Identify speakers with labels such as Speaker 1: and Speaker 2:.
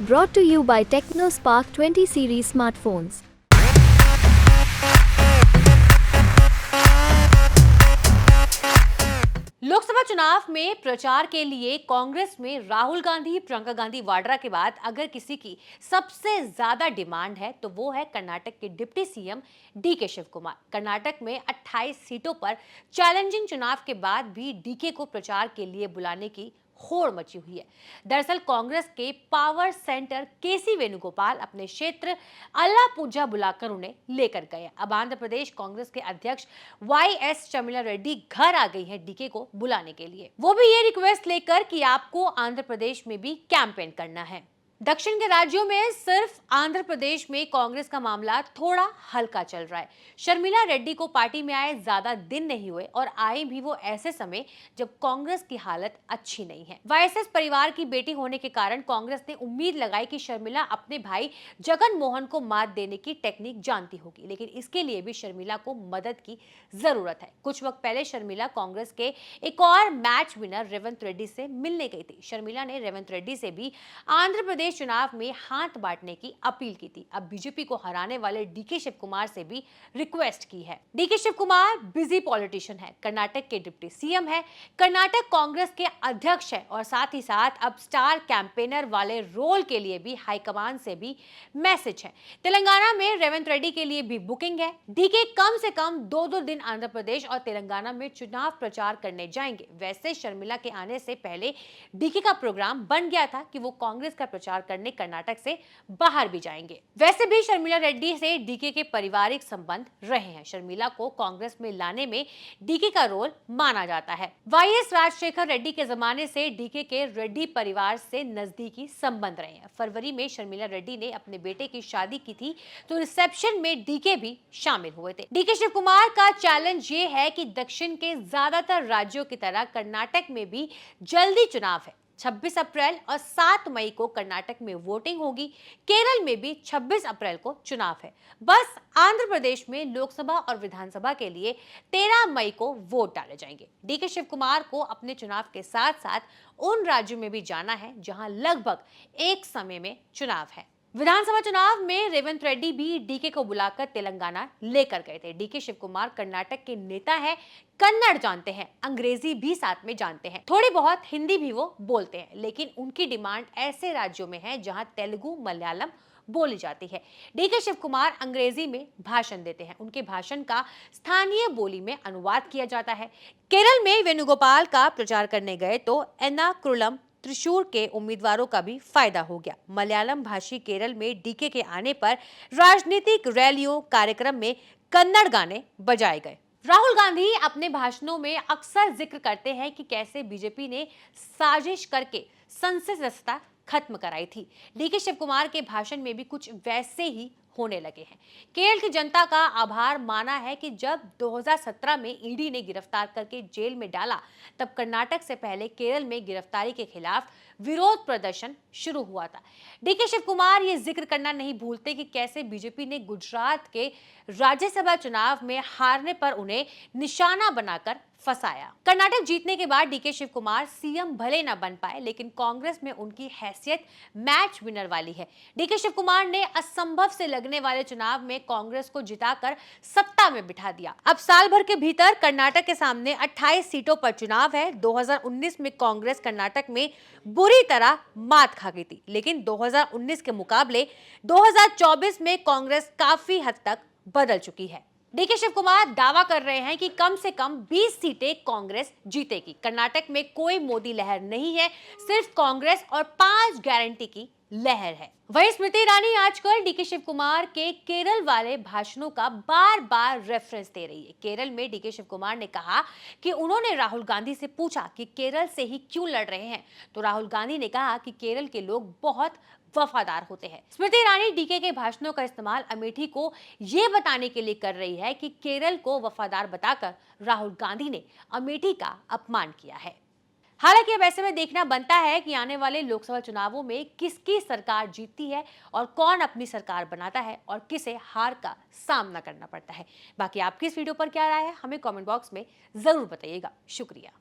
Speaker 1: Brought to you by TechnoSpark 20 series smartphones.
Speaker 2: Lok Sabha चुनाव में प्रचार के लिए कांग्रेस में राहुल गांधी, प्रियंका गांधी वाड्रा के बाद अगर किसी की सबसे ज्यादा डिमांड है तो वो है कर्नाटक के deputy CM D K Shiv Kumar. Karnataka में 28 सीटों पर चैलेंजिंग चुनाव के बाद भी डीके को प्रचार के लिए बुलाने की होड़ मची हुई है। दरअसल कांग्रेस के पावर सेंटर केसी वेणुगोपाल अपने क्षेत्र अल्लापूजा बुलाकर उन्हें लेकर गए। अब आंध्र प्रदेश कांग्रेस के अध्यक्ष वाईएस चमिला रेड्डी घर आ गई हैं डीके को बुलाने के लिए, वो भी ये रिक्वेस्ट लेकर कि आपको आंध्र प्रदेश में भी कैंपेन करना है। दक्षिण के राज्यों में सिर्फ आंध्र प्रदेश में कांग्रेस का मामला थोड़ा हल्का चल रहा है। शर्मिला रेड्डी को पार्टी में आए ज्यादा दिन नहीं हुए और आए भी वो ऐसे समय जब कांग्रेस की हालत अच्छी नहीं है। वाईएस परिवार की बेटी होने के कारण कांग्रेस ने उम्मीद लगाई कि शर्मिला अपने भाई जगन मोहन को मात देने की टेक्निक जानती होगी, लेकिन इसके लिए भी शर्मिला को मदद की जरूरत है। कुछ वक्त पहले शर्मिला कांग्रेस के एक और मैच विनर रेवंत रेड्डी से मिलने गई थी। शर्मिला ने रेवंत रेड्डी से भी आंध्र प्रदेश चुनाव में हाथ बांटने की अपील की थी। अब बीजेपी को हराने वाले डीके शिव कुमार से भी रिक्वेस्ट की है। D K Shiv Kumar busy politician है, कर्नाटक के डिप्टी सीएम है, कर्नाटक कांग्रेस के अध्यक्ष है और साथ ही साथ अब स्टार कैंपेनर वाले रोल के लिए भी हाईकमान से भी मैसेज है। तेलंगाना में रेवंत रेड्डी के लिए भी बुकिंग है। डीके कम से कम 2-2 दिन आंध्र प्रदेश और तेलंगाना में चुनाव प्रचार करने जाएंगे। वैसे शर्मिला के आने से पहले डीके का प्रोग्राम बन गया था कि वो कांग्रेस का प्रचार करने कर्नाटक से बाहर भी जाएंगे। वैसे भी शर्मिला रेड्डी से डीके के पारिवारिक संबंध रहे हैं। शर्मिला को कांग्रेस में लाने में डीके का रोल माना जाता है। वाईएस राजशेखर रेड्डी के जमाने से डीके के रेड्डी परिवार से नजदीकी संबंध रहे हैं। फरवरी में शर्मिला रेड्डी ने अपने बेटे की शादी की थी तो रिसेप्शन में डीके भी शामिल हुए थे। डीके शिव कुमार का चैलेंज ये है कि दक्षिण के ज्यादातर राज्यों की तरह कर्नाटक में भी जल्दी चुनाव है। 26 अप्रैल और 7 मई को कर्नाटक में वोटिंग होगी। केरल में भी 26 अप्रैल को चुनाव है। बस आंध्र प्रदेश में लोकसभा और विधानसभा के लिए 13 मई को वोट डाले जाएंगे। डीके शिव कुमार को अपने चुनाव के साथ साथ उन राज्यों में भी जाना है जहां लगभग एक समय में चुनाव है। विधानसभा चुनाव में रेवंत रेड्डी भी डीके को बुलाकर तेलंगाना लेकर गए थे। डीके शिव कुमार कर्नाटक के नेता है, कन्नड़ जानते हैं, अंग्रेजी भी साथ में जानते हैं, थोड़ी बहुत हिंदी भी वो बोलते हैं, लेकिन उनकी डिमांड ऐसे राज्यों में है जहां तेलुगु मलयालम बोली जाती है। डीके शिव कुमार अंग्रेजी में भाषण देते हैं। उनके भाषण का स्थानीय बोली में अनुवाद किया जाता है। केरल में वेणुगोपाल का प्रचार करने गए तो एर्नाकुलम त्रिशूर के उम्मीदवारों का भी फायदा हो गया। मलयालम भाषी केरल में डीके के आने पर राजनीतिक रैलियों कार्यक्रम में कन्नड़ गाने बजाए गए। राहुल गांधी अपने भाषणों में अक्सर जिक्र करते हैं कि कैसे बीजेपी ने साजिश करके संसद सदस्यता खत्म कराई थी। डीके शिव कुमार के भाषण में भी कुछ वैसे ही होने लगे हैं। केरल की जनता का आभार माना है कि जब 2017 में ईडी ने गिरफ्तार करके जेल में डाला तब कर्नाटक से पहले केरल में गिरफ्तारी के खिलाफ विरोध प्रदर्शन शुरू हुआ था। डीके शिव कुमार ये जिक्र करना नहीं भूलते कि कैसे बीजेपी ने गुजरात के राज्यसभा चुनाव में हारने पर उन्हें निशाना बनाकर फंसाया। कर्नाटक जीतने के बाद डीके शिव कुमार सीएम भले न बन पाए, लेकिन कांग्रेस में उनकी हैसियत मैच विनर वाली है। डीके शिव कुमार ने असंभव से लगने वाले चुनाव में कांग्रेस को जिताकर सत्ता में बिठा दिया। अब साल भर के भीतर कर्नाटक के सामने 28 सीटों पर चुनाव है। 2019 में कांग्रेस कर्नाटक में बुरी तरह मात खा गई थी, लेकिन 2019 के मुकाबले 2024 में कांग्रेस काफी हद तक बदल चुकी है। डीके शिव कुमार दावा कर रहे हैं कि कम से कम 20 सीटें कांग्रेस जीतेगी। कर्नाटक में कोई मोदी लहर नहीं है, सिर्फ कांग्रेस और 5 गारंटी की लहर है। वहीं स्मृति ईरानी आजकल डीके शिव कुमार के केरल वाले भाषणों का बार-बार रेफरेंस दे रही है। केरल में डीके शिव कुमार ने कहा कि उन्होंने राहुल गांधी से पूछा कि केरल से ही क्यों लड़ रहे हैं, तो राहुल गांधी ने कहा कि केरल के लोग बहुत वफादार होते हैं। स्मृति ईरानी डीके के भाषणों का इस्तेमाल अमेठी को ये बताने के लिए कर रही है कि केरल को वफादार बताकर राहुल गांधी ने अमेठी का अपमान किया है। हालांकि अब ऐसे में देखना बनता है कि आने वाले लोकसभा चुनावों में किसकी सरकार जीतती है और कौन अपनी सरकार बनाता है और किसे हार का सामना करना पड़ता है। बाकी आपकी इस वीडियो पर क्या राय है, हमें कमेंट बॉक्स में जरूर बताइएगा। शुक्रिया।